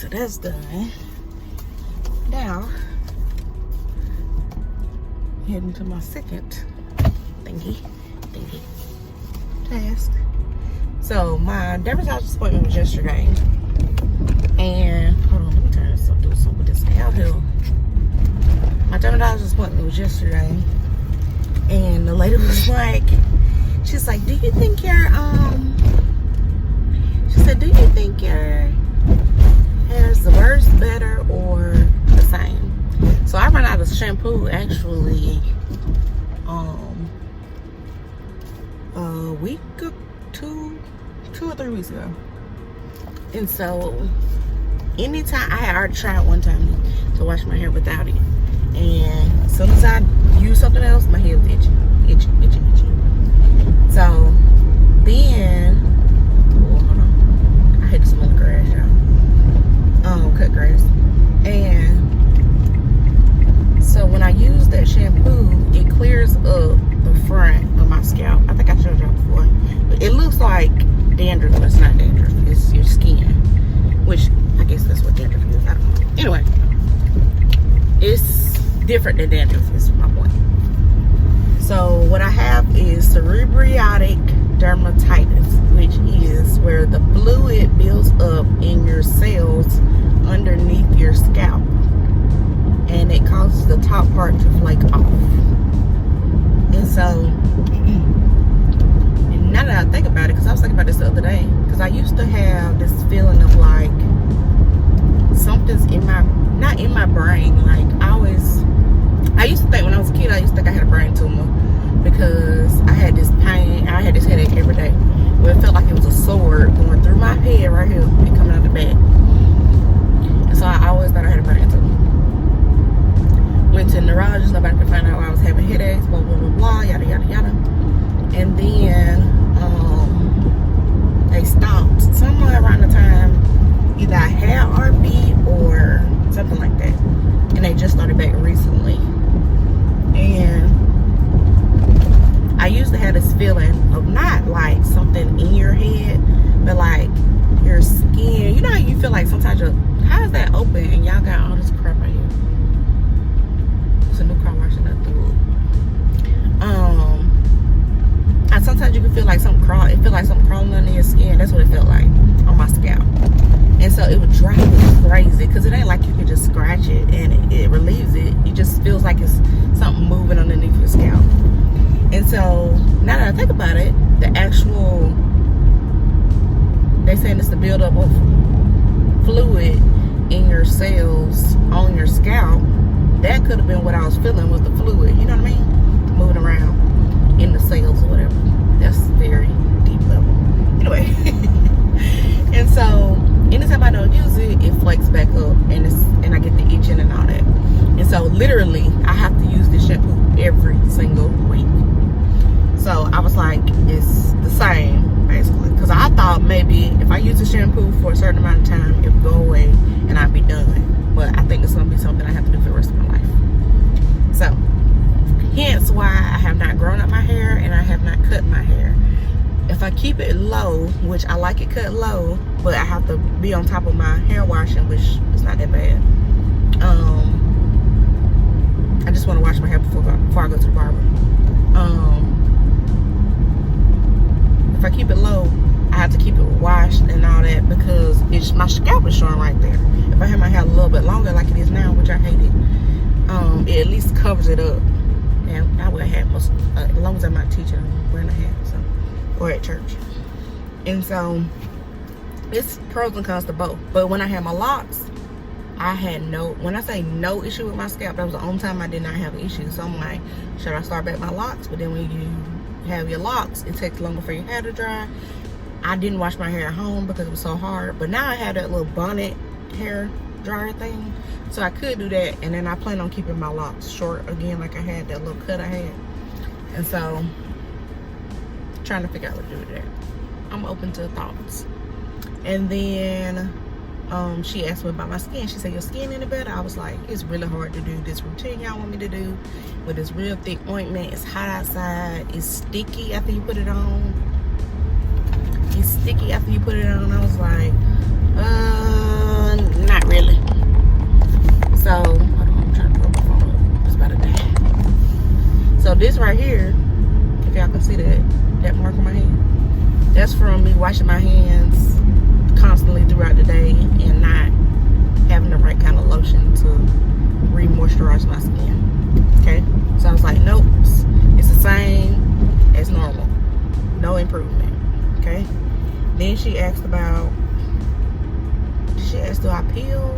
so that's done. Now, heading to my second thingy task. So my dermatologist appointment was yesterday, and hold on, let me turn this up, do something with this downhill. My dermatologist appointment was yesterday, and the lady was like, she's like, do you think your she said, do you think your hair's the worse, better, or the same? So I ran out of shampoo actually a week or two or 3 weeks ago. And so anytime, I had already tried one time to wash my hair without it, and as soon as I use something else, my hair was itchy. So then, hold on, I had to smell the grass, y'all. Cut grass. And so when I use that shampoo, it clears up the front of my scalp. I think I showed y'all before. But it looks like dandruff, but it's not dandruff. It's your skin, which I guess that's what dandruff is. I don't know. Anyway, it's different than dandruff, is my point. So what I have is seborrheic dermatitis, which is where the fluid builds up in your cells underneath your scalp, and it causes the top part to flake off. And so now that I think about it, because I was thinking about this the other day, because I used to have this feeling of like something's in my, not in my brain, like I used to think when I was a kid, I used to think I had a brain tumor, because I had this pain, I had this headache every day, where it felt like it was a sword going through my head right here and coming out the back. And so I always thought I had a brain tumor. Went to a neurologist, nobody could find out why I was having headaches, blah, blah, blah, blah, yada, yada, yada. And then they stopped somewhere around the time either I had RB or something like that. And they just started back recently. And I used to have this feeling of not like something in your head, but like your skin. You know how you feel like sometimes how is that open and y'all got all this crap right here? It's a new car washing up through it. Sometimes you can feel like something crawling. It feel like something crawling under your skin. That's what it felt like on my scalp. And so it would drive me crazy, because it ain't like you can just scratch it and it relieves it. It just feels like it's something moving underneath your scalp. And so now that I think about it, the actual, they saying it's the buildup of fluid in your cells on your scalp. That could have been what I was feeling, was the fluid, you know what I mean? Moving around in the cells or whatever. That's very deep level. Anyway. And so anytime I don't use it, it flakes back up, and I get the itching and all that. And so literally I have to use this shampoo every single week. So I was like, it's the same basically, because I thought maybe if I use the shampoo for a certain amount of time, it would go away and I'd be done. But I think it's going to be something I have to do for the rest of my life. So hence why I have not grown up my hair and I have not cut my hair. If I keep it low, which I like it cut low, but I have to be on top of my hair washing, which is not that bad. I just want to wash my hair before I go to the barber. If I keep it low, I have to keep it washed and all that, because my scalp is showing right there. If I have my hair a little bit longer like it is now, which I hate it, it at least covers it up. And I wear a hat most, as long as I'm not teaching, I'm wearing a hat, so, or at church. And so it's pros and cons to both. But when I had my locks, I had when I say no issue with my scalp, that was the only time I did not have an issue. So I'm like, should I start back my locks? But then when you have your locks, it takes longer for your hair to dry. I didn't wash my hair at home because it was so hard. But now I have that little bonnet hair dryer thing, so I could do that. And then I plan on keeping my locks short again, like I had that little cut I had. And so trying to figure out what to do with that. I'm open to thoughts. And then she asked me about my skin. She said, your skin any better? I was like, it's really hard to do this routine y'all want me to do with this real thick ointment. It's hot outside. It's sticky after you put it on. It's sticky after you put it on. I was like, not So, hold on, I'm trying to throw my phone up. It's about to die. So this right here, if y'all can see that mark on my hand, that's from me washing my hands constantly throughout the day and not having the right kind of lotion to re-moisturize my skin. Okay, so I was like, nope, it's the same as normal, no improvement. Okay, then she asked about, she asked, do I peel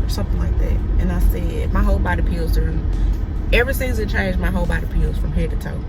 or something like that? And I said, my whole body peels during every season change. My whole body peels from head to toe,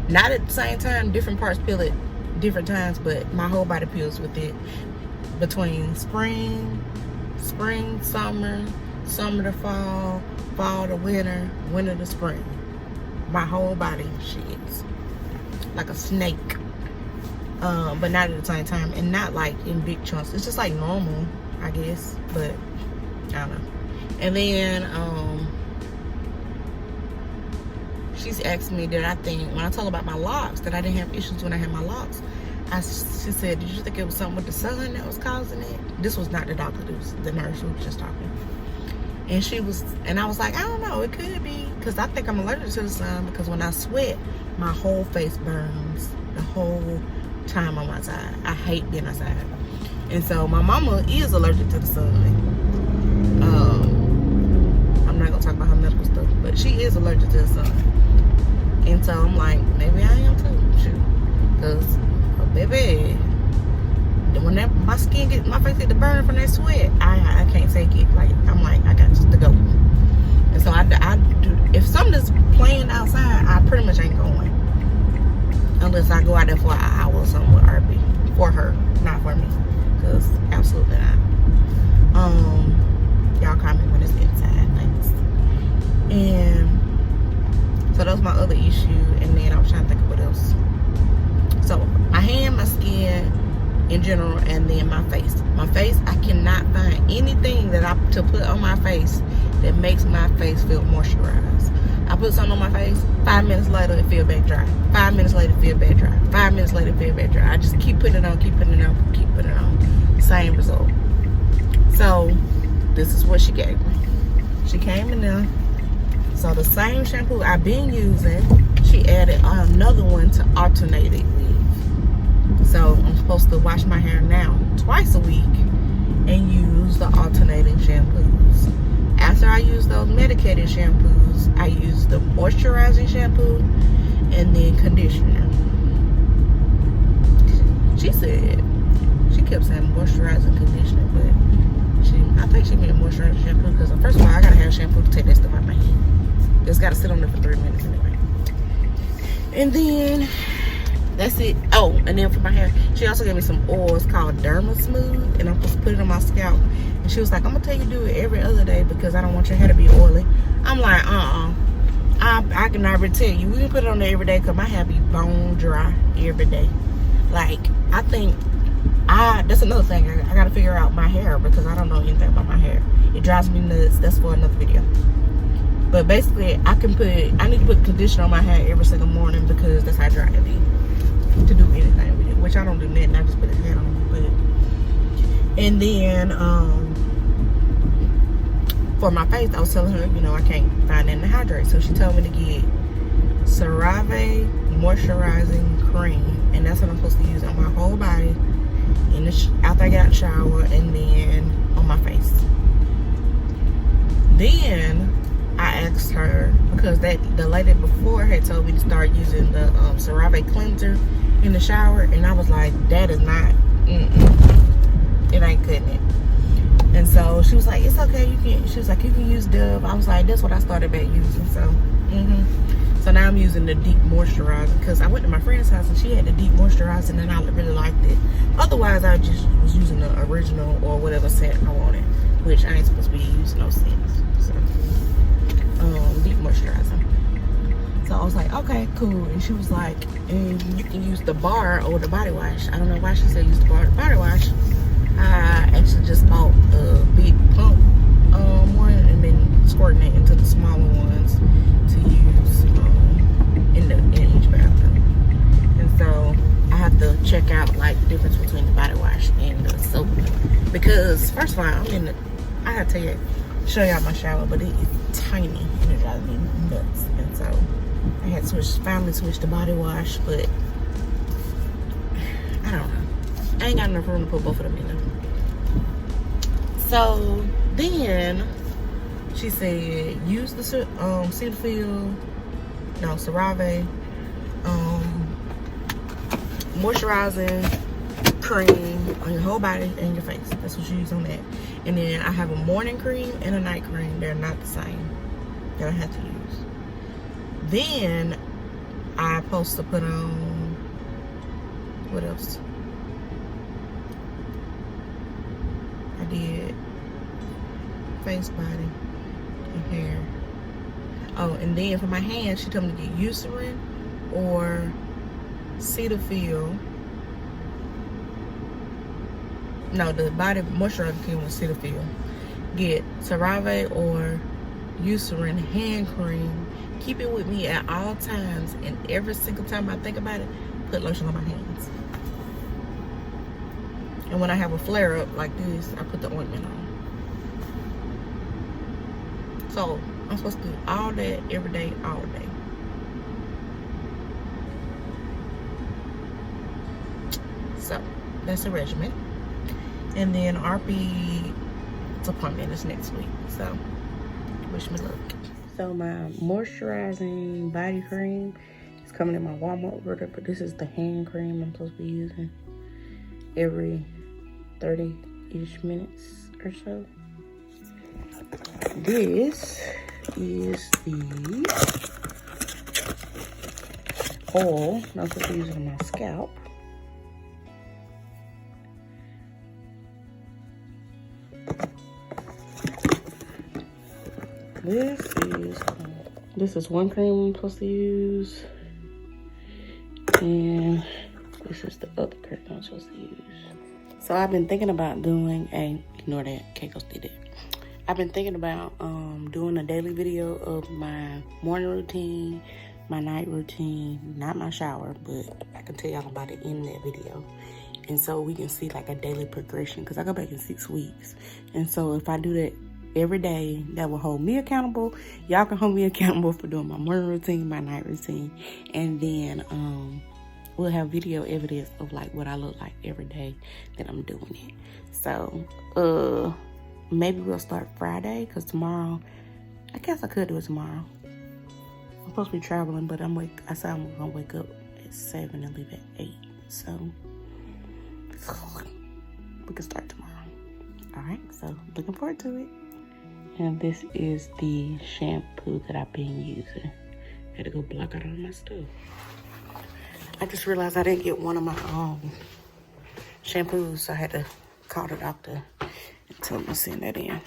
not at the same time. Different parts peel at different times, but my whole body peels with it between spring, summer to fall, fall to winter, winter to spring. My whole body sheds like a snake, but not at the same time, and not like in big chunks. It's just like normal, I guess, but I don't know. And then she's asked me, did I think, when I told her about my locks, that I didn't have issues when I had my locks. She said, did you think it was something with the sun that was causing it? This was not the doctor, it was the nurse who was just talking. And I was like, I don't know, it could be, because I think I'm allergic to the sun, because when I sweat, my whole face burns the whole time I'm outside. I hate being outside. And so my mama is allergic to the sun. I'm not gonna talk about her medical stuff, but she is allergic to the sun. And so I'm like, maybe I am too, shoot. Because, baby, when my skin gets, my face get to burn from that sweat, I can't take it. Like, I'm like, I got just to go. And so I do, if something's playing outside, I pretty much ain't going. Unless I go out there for an hour or something with RB. For her, not for me. Because absolutely not. Y'all call me when it's inside. Thanks. And so that was my other issue. And then I was trying to think of what else. So my hand, my skin in general, and then my face. My face, I cannot find anything that to put on my face that makes my face feel moisturized. I put something on my face, 5 minutes later it feel back dry. 5 minutes later it feel back dry. 5 minutes later it feel back dry. I just keep putting it on, keep putting it on, keep putting it on. Same result. So this is what she gave me. She came in there. So the same shampoo I've been using, she added another one to alternate it with. So I'm supposed to wash my hair now twice a week and use the alternating shampoos. After I use those medicated shampoos, I use the moisturizing shampoo and then conditioner. She said, she kept saying moisturizing conditioner, but I think she meant moisturizing shampoo, because first of all, I gotta have shampoo to take that stuff out of my hair. It's gotta sit on there for 3 minutes anyway. And then that's it. Oh, and then for my hair, she also gave me some oils called Dermasmooth, and I'm supposed to put it on my scalp. And she was like, I'm gonna tell you to do it every other day because I don't want your hair to be oily. I'm like, I can already tell you, we can put it on there every day because my hair be bone dry every day. Like, I think that's another thing. I gotta figure out my hair because I don't know anything about my hair. It drives me nuts. That's for another video. But basically, I need to put conditioner on my hair every single morning because that's how dry it be. To do anything with it, which I don't do nothing. I just put a hat on. But and then for my face, I was telling her, I can't find anything to hydrate, so she told me to get CeraVe moisturizing cream, and that's what I'm supposed to use on my whole body after I get out of the shower, and then on my face. Then I asked her, because the lady before had told me to start using the CeraVe cleanser in the shower, and I was like, that is not, it ain't cutting it. And so she was like, it's okay, she was like, you can use Dove. I was like, that's what I started back using. So so now I'm using the deep moisturizer, because I went to my friend's house and she had the deep moisturizer, and I really liked it. Otherwise, I just was using the original or whatever scent I wanted, which I ain't supposed to be using no scents. So deep moisturizer. So I was like, okay, cool. And she was like, and you can use the bar or the body wash. I don't know why she said use the bar or the body wash. I actually just bought the big pump one and been squirting it into the smaller ones to use in each bathroom. And so I have to check out like the difference between the body wash and the soap, because first of all, I gotta tell you, show y'all my shower, but it is tiny and it drives me nuts. And so I had to finally switch the body wash, but I don't know. I ain't got enough room to put both of them in there. So then she said, use the Cetaphil, no, CeraVe, moisturizing cream on your whole body and your face. That's what you use on that. And then I have a morning cream and a night cream. They're not the same that I have to use. Then I'm supposed to put on, what else? I did face, body, and hair. Oh, and then for my hands, she told me to get Eucerin or Cetaphil. No, the body moisturizer cream was Cetaphil. Get CeraVe or Eucerin hand cream. Keep it with me at all times, and every single time I think about it, put lotion on my hands. And when I have a flare up like this, I put the ointment on. So I'm supposed to do all that every day, all day. So that's a regimen. And then RP's appointment is next week. So wish me luck. So my moisturizing body cream is coming in my Walmart order, but this is the hand cream I'm supposed to be using every 30-ish minutes or so. This is the oil I'm supposed to be using on my scalp. This is one cream I'm supposed to use, and this is the other cream I'm supposed to use. So I've been thinking about doing ignore that, Keiko's did it. I've been thinking about doing a daily video of my morning routine, my night routine, not my shower, but I can tell y'all about it in that video. And so we can see like a daily progression, because I go back in 6 weeks. And so if I do that every day, that will hold me accountable. Y'all can hold me accountable for doing my morning routine, my night routine. And then we'll have video evidence of like what I look like every day that I'm doing it. So maybe we'll start Friday, because tomorrow, I guess I could do it tomorrow. I'm supposed to be traveling, but I said I'm gonna wake up at 7 and leave at 8. So we can start tomorrow. All right, so looking forward to it. And this is the shampoo that I've been using. Had to go block out all my stuff. I just realized I didn't get one of my shampoos, so I had to call the doctor and tell him to send that in.